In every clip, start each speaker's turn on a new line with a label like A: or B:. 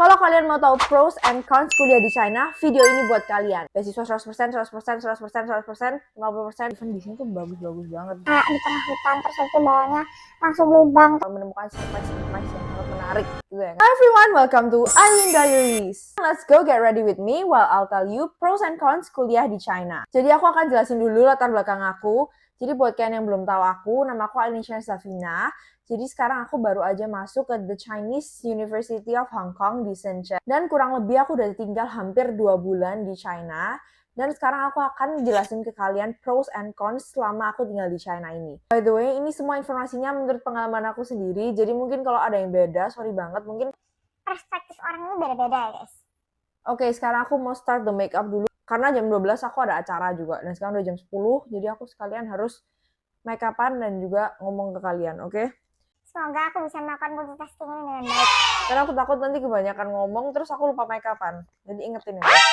A: Kalau kalian mau tahu pros and cons kuliah di China, video ini buat kalian. Beasiswa 100%, 100%, 100%, 100%, 50%. Even di sini tuh bagus-bagus banget.
B: Di tengah hutan, terus itu bawahnya langsung lubang.
A: Menemukan surprise yang sangat menarik gitu ya. Hi everyone, welcome to Eileen Diaries. Let's go get ready with me while I'll tell you pros and cons kuliah di China. Jadi aku akan jelasin dulu latar belakang aku. Jadi buat kalian yang belum tahu aku, nama aku Eileen Shavina. Jadi sekarang aku baru aja masuk ke The Chinese University of Hong Kong di Shenzhen. Dan kurang lebih aku udah tinggal hampir 2 bulan di China. Dan sekarang aku akan jelasin ke kalian pros and cons selama aku tinggal di China ini. By the way, ini semua informasinya menurut pengalaman aku sendiri. Jadi mungkin kalau ada yang beda, sorry banget. Mungkin
B: perspektif orang itu beda-beda ya guys.
A: Oke, sekarang aku mau start the makeup dulu. Karena jam 12 aku ada acara juga. Dan sekarang udah jam 10. Jadi aku sekalian harus make-upan dan juga ngomong ke kalian, oke?
B: Semoga aku bisa melakukan multitasking ini dengan baik.
A: Karena aku takut nanti kebanyakan ngomong terus aku lupa make-upan. Jadi ingetin ya guys.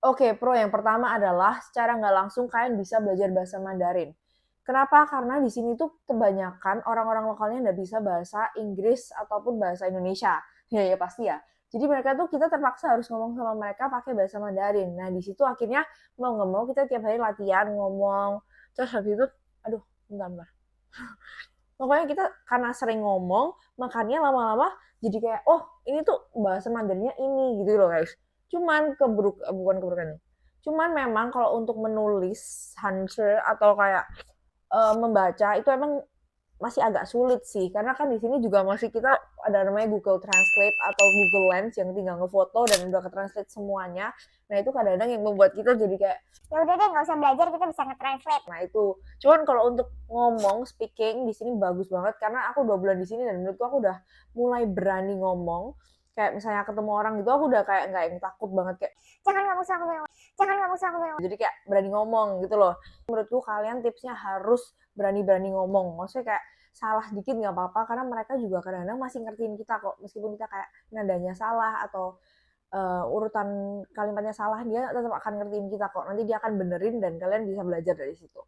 A: Oke, pro yang pertama adalah secara nggak langsung kalian bisa belajar bahasa Mandarin. Kenapa? Karena di sini tuh kebanyakan orang-orang lokalnya nggak bisa bahasa Inggris ataupun bahasa Indonesia. Ya pasti ya. Jadi mereka tuh kita terpaksa harus ngomong sama mereka pakai bahasa Mandarin. Nah di situ akhirnya mau nggak mau kita tiap hari latihan ngomong. Terus habis itu, aduh, bentar. Pokoknya kita karena sering ngomong, makanya lama-lama jadi kayak, oh ini tuh bahasa Mandarinnya ini gitu loh guys. Cuman bukan keburukannya. Cuman memang kalau untuk menulis Hanzi atau kayak membaca itu emang masih agak sulit sih, karena kan di sini juga masih kita ada namanya Google Translate atau Google Lens yang tinggal ngefoto dan udah ke-translate semuanya. Nah itu kadang-kadang yang membuat kita jadi kayak
B: ya udah deh nggak usah belajar, kita bisa nge-translate.
A: Nah itu, cuman kalau untuk ngomong, speaking di sini bagus banget karena aku 2 bulan di sini dan menurutku aku udah mulai berani ngomong. Kayak misalnya ketemu orang gitu aku udah kayak nggak yang takut banget kayak
B: jangan ngomong sama aku, jangan ngomong sama aku.
A: Jadi kayak berani ngomong gitu loh. Menurutku kalian tipsnya harus berani-berani ngomong. Maksudnya kayak salah dikit nggak apa-apa karena mereka juga kadang-kadang masih ngertiin kita kok, meskipun kita kayak nadanya salah atau urutan kalimatnya salah, dia tetap akan ngertiin kita kok. Nanti dia akan benerin dan kalian bisa belajar dari situ.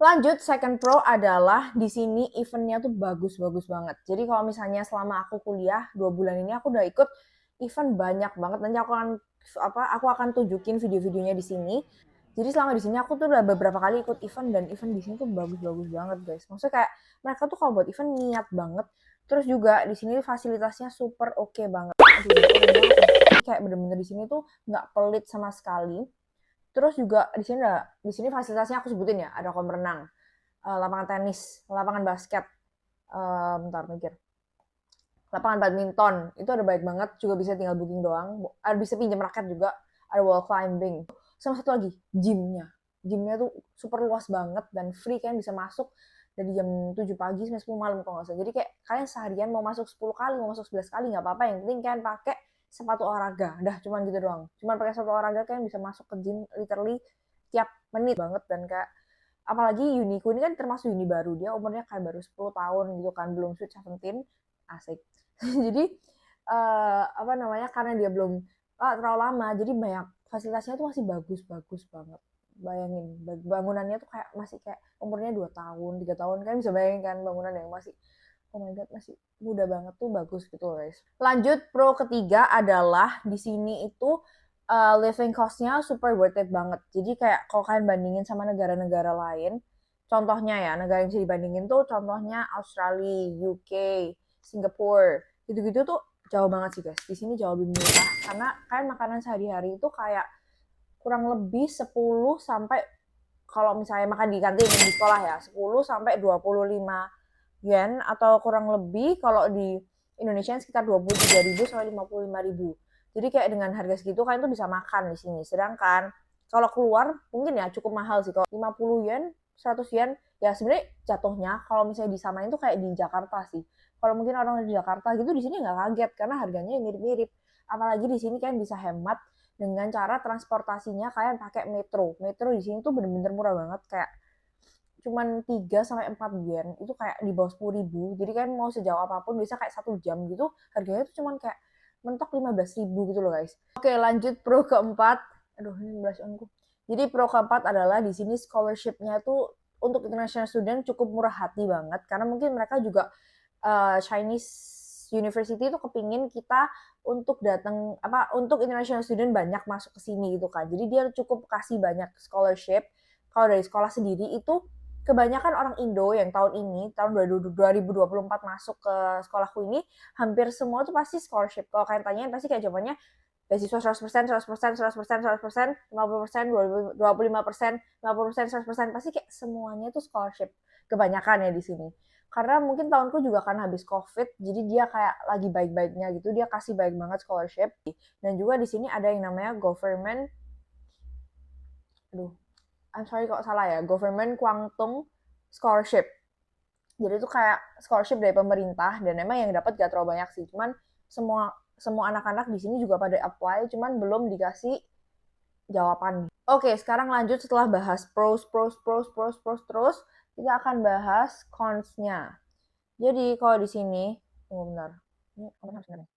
A: Lanjut, second pro adalah di sini eventnya tuh bagus-bagus banget. Jadi kalau misalnya selama aku kuliah 2 bulan ini aku udah ikut event banyak banget. Nanti aku akan tunjukin video-videonya di sini. Jadi selama di sini aku tuh udah beberapa kali ikut event dan event di sini tuh bagus-bagus banget guys. Maksudnya kayak mereka tuh kalau buat event niat banget. Terus juga di sini fasilitasnya super oke banget. Kayak bener-bener di sini tuh nggak pelit sama sekali. Terus juga di sini fasilitasnya aku sebutin ya, ada kolam renang, lapangan tenis, lapangan basket, lapangan badminton, itu ada baik banget, juga bisa tinggal booking doang, bisa pinjam raket juga, ada wall climbing, sama satu lagi, gymnya tuh super luas banget dan free, kalian bisa masuk dari jam 7 pagi sampai 10 malam kalau nggak salah. Jadi kayak kalian seharian mau masuk 10 kali, mau masuk 11 kali nggak apa-apa, yang penting kalian pakai sepatu olahraga, cuman gitu doang. Cuman pakai sepatu olahraga kalian bisa masuk ke gym literally tiap menit banget. Dan kayak apalagi Uniku ini kan termasuk uni baru, dia umurnya kayak baru 10 tahun gitu kan, belum sweet 17, asik. Jadi karena dia belum terlalu lama, jadi banyak fasilitasnya tuh masih bagus banget. Bayangin bangunannya tuh kayak masih kayak umurnya 2 tahun, 3 tahun, kan bisa bayangin kan bangunan yang masih oh my god masih muda banget tuh bagus gitu guys. Lanjut, pro ketiga adalah di sini itu living cost-nya super worth it banget. Jadi kayak kalau kalian bandingin sama negara-negara lain, contohnya ya negara yang bisa dibandingin tuh contohnya Australia, UK, Singapura, gitu-gitu tuh jauh banget sih guys. Di sini jauh lebih murah karena kalian makanan sehari-hari itu kayak kurang lebih 10 sampai kalau misalnya makan di kantin di sekolah ya 10 sampai 25 yen atau kurang lebih kalau di Indonesia sekitar 23.000 sampai 55.000. Jadi kayak dengan harga segitu kalian tuh bisa makan di sini. Sedangkan kalau keluar mungkin ya cukup mahal sih. Kalau 50 yen, 100 yen ya sebenarnya jatuhnya kalau misalnya disamain tuh kayak di Jakarta sih. Kalau mungkin orang di Jakarta gitu di sini nggak kaget karena harganya mirip-mirip. Apalagi di sini kalian bisa hemat dengan cara transportasinya kalian pakai metro. Metro di sini tuh bener-bener murah banget, kayak cuman 3 sampai 4 yen itu kayak di bawah 10.000. Jadi kan mau sejauh apapun bisa kayak 1 jam gitu harganya tuh cuman kayak mentok 15.000 gitu loh guys. Oke, lanjut pro keempat. Aduh, ini blush onku. Jadi pro keempat adalah di sini scholarship-nya tuh untuk international student cukup murah hati banget karena mungkin mereka juga Chinese university itu kepingin kita untuk datang untuk international student banyak masuk ke sini gitu kan. Jadi dia cukup kasih banyak scholarship. Kalau dari sekolah sendiri itu kebanyakan orang Indo yang tahun 2024 masuk ke sekolahku ini, hampir semua tuh pasti scholarship. Kalau kalian tanyain pasti kayak jawabannya beasiswa 100%, 100%, 100%, 100%, 50%, 25%, 50%, 100%, pasti kayak semuanya tuh scholarship. Kebanyakan ya di sini. Karena mungkin tahunku juga kan habis COVID, jadi dia kayak lagi baik-baiknya gitu, dia kasih baik banget scholarship. Dan juga di sini ada yang namanya government, I'm sorry kalau salah ya, government Kwangtung scholarship. Jadi itu kayak scholarship dari pemerintah dan emang yang dapat gak terlalu banyak sih. Cuman semua anak-anak di sini juga pada apply, cuman belum dikasih jawaban. Oke, sekarang lanjut setelah bahas pros terus kita akan bahas cons-nya. Jadi kalau di sini, tunggu bentar. Ini apa sebenarnya?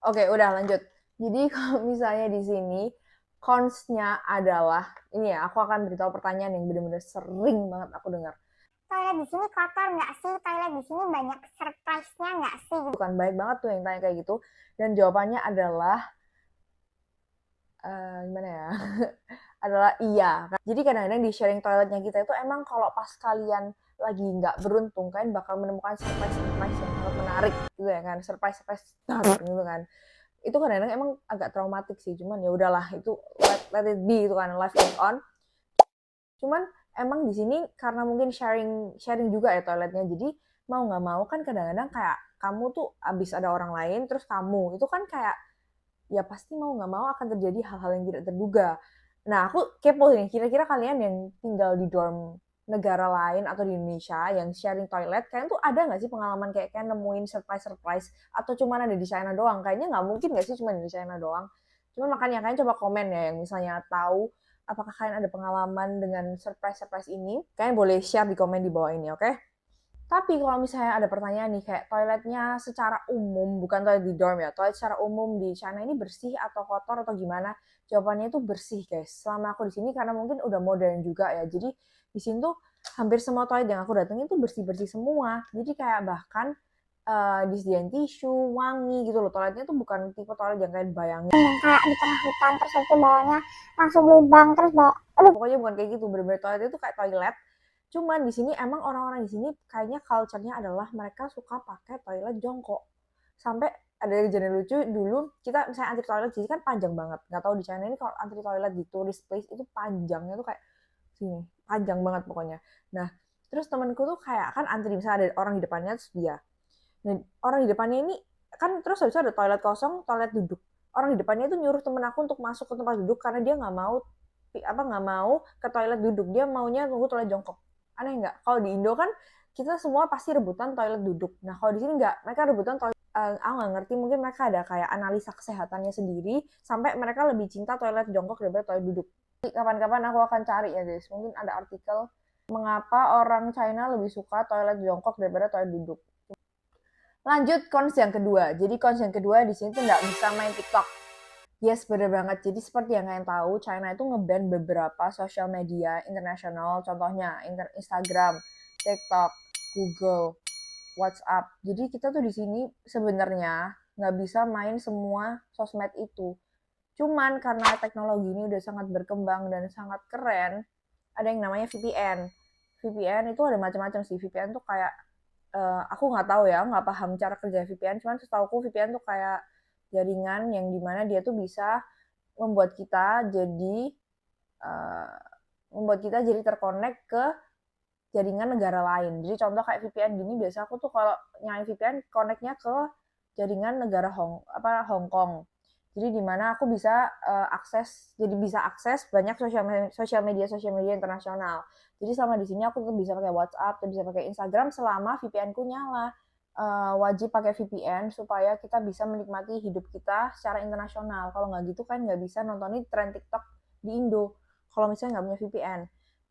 A: Oke, udah lanjut. Jadi kalau misalnya di sini cons-nya adalah ini ya, aku akan beritahu pertanyaan yang benar-benar sering banget aku dengar.
B: Toilet di sini kotor nggak sih? Toilet di sini banyak surprise-nya nggak sih?
A: Bukan baik banget tuh yang tanya kayak gitu. Dan jawabannya adalah gimana ya? adalah iya. Jadi kadang-kadang di sharing toiletnya kita itu emang kalau pas kalian lagi nggak beruntung kan bakal menemukan surprise yang sangat menarik gitu ya kan, surprise gitu kan. Itu kadang-kadang emang agak traumatik sih, cuman ya udahlah itu let it be gitu kan, life goes on. Cuman emang di sini karena mungkin sharing juga ya toiletnya, jadi mau nggak mau kan kadang-kadang kayak kamu tuh abis ada orang lain terus kamu itu kan kayak ya pasti mau nggak mau akan terjadi hal-hal yang tidak terduga. Nah aku kepo nih, kira-kira kalian yang tinggal di dorm negara lain atau di Indonesia yang sharing toilet, kalian tuh ada nggak sih pengalaman kayak nemuin surprise atau cuma ada di China doang? Kayaknya nggak mungkin nggak sih cuma di China doang. Cuma makanya kalian coba komen ya yang misalnya tahu apakah kalian ada pengalaman dengan surprise ini. Kalian boleh share di komen di bawah ini, oke? Tapi kalau misalnya ada pertanyaan nih kayak toiletnya secara umum, bukan toilet di dorm ya, toilet secara umum di China ini bersih atau kotor atau gimana? Jawabannya itu bersih guys. Selama aku di sini karena mungkin udah modern juga ya. Jadi di sini tuh hampir semua toilet yang aku datengin tuh bersih-bersih semua. Jadi kayak bahkan disediain tisu, wangi gitu loh. Toiletnya tuh bukan tipe toilet yang kalian bayangin.
B: Yang kayak di tengah hutan terus itu bawahnya langsung lubang terus bawa.
A: Pokoknya bukan kayak gitu. Bener-bener toiletnya tuh kayak toilet. Cuman di sini emang orang-orang di sini kayaknya culture-nya adalah mereka suka pakai toilet jongkok. Sampai ada kejadian lucu dulu kita misalnya antri toilet di sini kan panjang banget. Nggak tahu di China ini kalau antri toilet di tourist place itu panjangnya tuh kayak sini, panjang banget pokoknya. Nah, terus temanku tuh kayak kan antri misalnya ada orang di depannya terus dia. Nah, orang di depannya ini kan terus habis itu ada toilet kosong, toilet duduk. Orang di depannya itu nyuruh temen aku untuk masuk ke tempat duduk karena dia nggak mau ke toilet duduk, dia maunya tunggu toilet jongkok. Aneh nggak? Kalau di Indo kan kita semua pasti rebutan toilet duduk. Nah kalau di sini nggak, mereka rebutan toilet. Aku nggak ngerti, mungkin mereka ada kayak analisa kesehatannya sendiri sampai mereka lebih cinta toilet jongkok daripada toilet duduk. Kapan-kapan aku akan cari ya guys, mungkin ada artikel mengapa orang China lebih suka toilet jongkok daripada toilet duduk. Lanjut cons yang kedua. Jadi cons yang kedua di sini tuh nggak bisa main TikTok. Yes, bener banget. Jadi seperti yang kalian tahu, China itu nge-ban beberapa sosial media internasional, contohnya Instagram, TikTok, Google, WhatsApp. Jadi kita tuh di sini sebenarnya nggak bisa main semua sosmed itu. Cuman karena teknologi ini udah sangat berkembang dan sangat keren, ada yang namanya VPN. VPN itu ada macam-macam sih. VPN tuh kayak aku nggak tahu ya, nggak paham cara kerja VPN. Cuman setauku VPN tuh kayak jaringan yang dimana dia tuh bisa membuat kita jadi terkonek ke jaringan negara lain. Jadi contoh kayak VPN gini, biasa aku tuh kalau nyalain VPN koneknya ke jaringan negara Hong Kong. Jadi dimana aku bisa akses banyak sosial media internasional. Jadi selama di sini aku tuh bisa pakai WhatsApp, bisa pakai Instagram selama VPN-ku nyala. Wajib pakai VPN supaya kita bisa menikmati hidup kita secara internasional. Kalau nggak gitu kan nggak bisa nontonin tren TikTok di Indo. Kalau misalnya nggak punya VPN.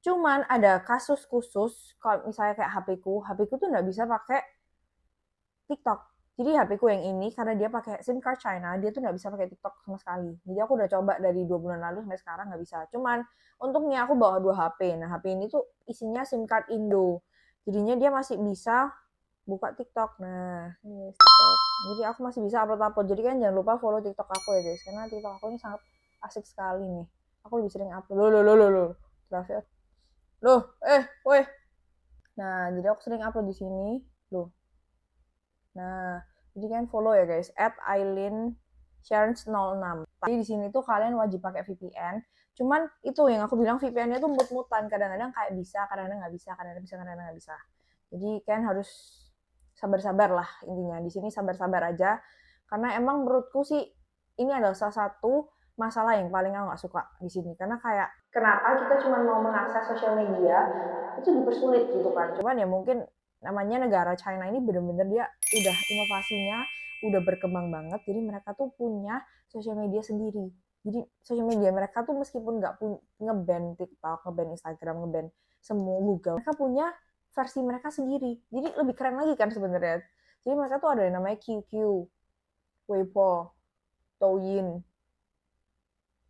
A: Cuman ada kasus khusus, kalau misalnya kayak HP ku tuh nggak bisa pakai TikTok. Jadi HP ku yang ini karena dia pakai SIM card China, dia tuh nggak bisa pakai TikTok sama sekali. Jadi aku udah coba dari 2 bulan lalu sampai sekarang nggak bisa. Cuman untungnya aku bawa 2 HP. Nah HP ini tuh isinya SIM card Indo. Jadinya dia masih bisa buka TikTok. Nah, ini TikTok. Jadi aku masih bisa upload. Jadi kan jangan lupa follow TikTok aku ya guys, karena TikTok aku ini sangat asik sekali nih. Aku lebih sering upload. Loh. Traffic. Loh, weh. Nah, jadi aku sering upload di sini. Loh. Nah, jadi kan follow ya guys, @aileen_sharon06. Jadi di sini tuh kalian wajib pakai VPN. Cuman itu yang aku bilang VPN-nya tuh mut-mutan, kadang-kadang kayak bisa, kadang-kadang nggak bisa, kadang-kadang bisa, kadang-kadang nggak bisa. Jadi kalian harus sabar-sabar lah intinya. Di sini sabar-sabar aja. Karena emang menurutku sih ini adalah salah satu masalah yang paling aku nggak suka di sini. Karena kayak kenapa kita cuma mau mengakses sosial media itu dipersulit gitu kan. Cuman ya mungkin namanya negara China ini bener-bener dia udah inovasinya udah berkembang banget. Jadi mereka tuh punya sosial media sendiri. Jadi sosial media mereka tuh meskipun nggak nge-ban TikTok, nge-ban Instagram, nge-ban semua Google, mereka punya versi mereka sendiri. Jadi lebih keren lagi kan sebenarnya. Jadi mereka tuh ada yang namanya QQ, Weibo, Douyin.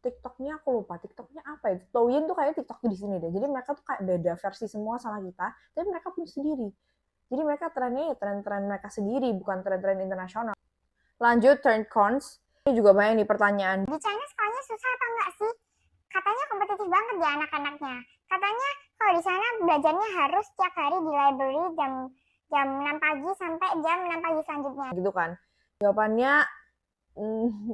A: TikToknya aku lupa, TikToknya apa ya? Douyin tuh kayak TikTok di sini deh. Jadi mereka tuh kayak beda versi semua sama kita, tapi mereka punya sendiri. Jadi mereka trennya ya tren-tren mereka sendiri, bukan tren-tren internasional. Lanjut, turn cons. Ini juga banyak nih pertanyaan.
B: Di China sekolahnya susah apa enggak sih? Katanya kompetitif banget ya anak-anaknya. Katanya kalau di sana belajarnya harus tiap hari di library jam 6 pagi sampai jam 6 pagi selanjutnya.
A: Gitu kan. Jawabannya,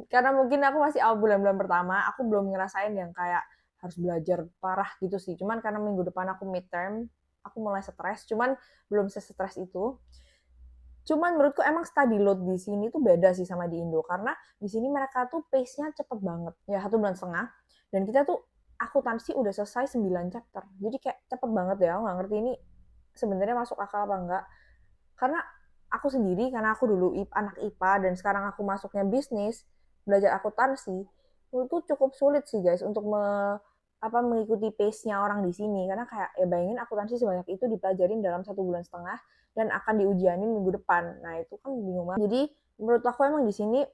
A: karena mungkin aku masih awal bulan-bulan pertama, aku belum ngerasain yang kayak harus belajar parah gitu sih. Cuman karena minggu depan aku midterm, aku mulai stres. Cuman belum se-stres itu. Cuman menurutku emang study load di sini tuh beda sih sama di Indo. Karena di sini mereka tuh pace-nya cepet banget. Ya 1,5 bulan. Dan kita tuh akuntansi udah selesai 9 chapter. Jadi kayak cepet banget ya. Aku gak ngerti ini sebenarnya masuk akal apa enggak. Karena aku sendiri, karena aku dulu anak IPA dan sekarang aku masuknya bisnis, belajar akuntansi, itu cukup sulit sih guys untuk mengikuti pace-nya orang di sini. Karena kayak ya bayangin akuntansi sebanyak itu dipelajarin dalam 1,5 bulan dan akan diujianin minggu depan. Nah itu kan bingung banget. Jadi menurut aku emang di sini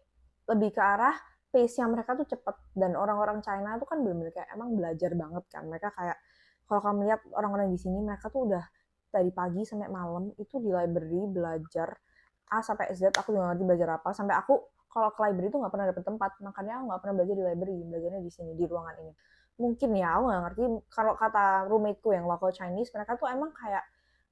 A: lebih ke arah pace-nya mereka tuh cepet. Dan orang-orang China tuh kan bener-bener kayak emang belajar banget kan. Mereka kayak kalau kamu lihat orang-orang di sini mereka tuh udah dari pagi sampai malam itu di library belajar A sampai Z. Aku juga ngerti belajar apa. Sampai aku kalau ke library itu nggak pernah dapet tempat. Makanya aku nggak pernah belajar di library. Belajarnya di sini di ruangan ini. Mungkin ya aku nggak ngerti. Kalau kata roommateku yang local Chinese, mereka tuh emang kayak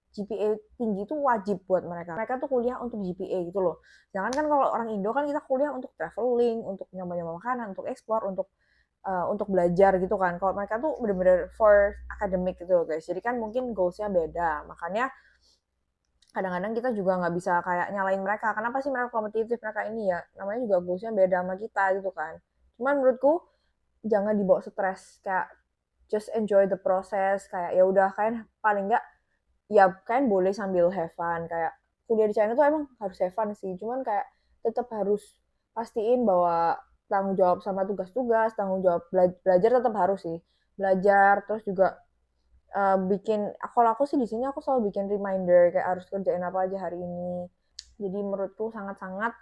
A: GPA tinggi itu wajib buat mereka. Mereka tuh kuliah untuk GPA gitu loh. Jangan kan kalau orang Indo kan kita kuliah untuk traveling, untuk nyoba-nyoba makanan, untuk explore, untuk belajar gitu kan. Kalau mereka tuh bener-bener for academic gitu loh guys. Jadi kan mungkin goals-nya beda. Makanya kadang-kadang kita juga nggak bisa kayak nyalain mereka. Kenapa sih mereka kompetitif, mereka ini ya? Namanya juga goals-nya beda sama kita gitu kan. Cuman menurutku jangan dibawa stres. Kayak just enjoy the process. Kayak ya udah kan paling nggak ya kan boleh sambil have fun. Kayak kuliah di China tuh emang harus have fun sih. Cuman kayak tetap harus pastiin bahwa tanggung jawab sama tugas-tugas, tanggung jawab belajar tetap harus sih. Belajar terus juga bikin, kalau aku sih di sini aku selalu bikin reminder kayak harus kerjain apa aja hari ini. Jadi menurutku sangat-sangat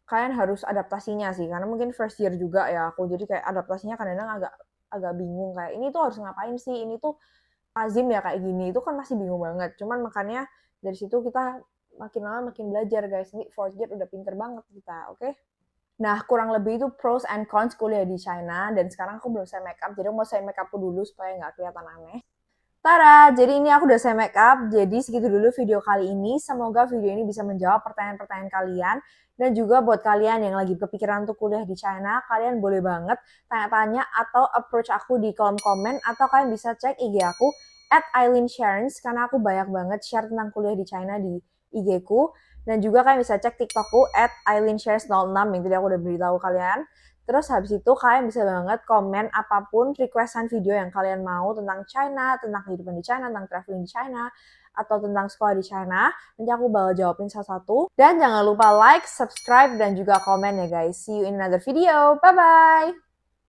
A: kalian harus adaptasinya sih, karena mungkin first year juga ya aku, jadi kayak adaptasinya kadang-kadang agak bingung kayak ini tuh harus ngapain sih, ini tuh lazim ya kayak gini, itu kan masih bingung banget. Cuman makanya dari situ kita makin lama makin belajar guys. Ini fourth year udah pinter banget kita, oke? Nah, kurang lebih itu pros and cons kuliah di China. Dan sekarang aku belum selesai makeup, jadi aku mau selesai makeupku dulu supaya nggak kelihatan aneh. Tada, jadi ini aku udah selesai makeup. Jadi segitu dulu video kali ini. Semoga video ini bisa menjawab pertanyaan-pertanyaan kalian. Dan juga buat kalian yang lagi kepikiran untuk kuliah di China, kalian boleh banget tanya-tanya atau approach aku di kolom komen. Atau kalian bisa cek IG aku @AileenSharon, karena aku banyak banget share tentang kuliah di China di IG ku. Dan juga kalian bisa cek TikTokku @AileenSharon06 yang tadi aku udah beritahu kalian. Terus habis itu kalian bisa banget komen apapun requestan video yang kalian mau tentang China, tentang kehidupan di China, tentang traveling di China, atau tentang sekolah di China. Nanti aku bakal jawabin satu-satu. Dan jangan lupa like, subscribe, dan juga komen ya guys. See you in another video. Bye-bye!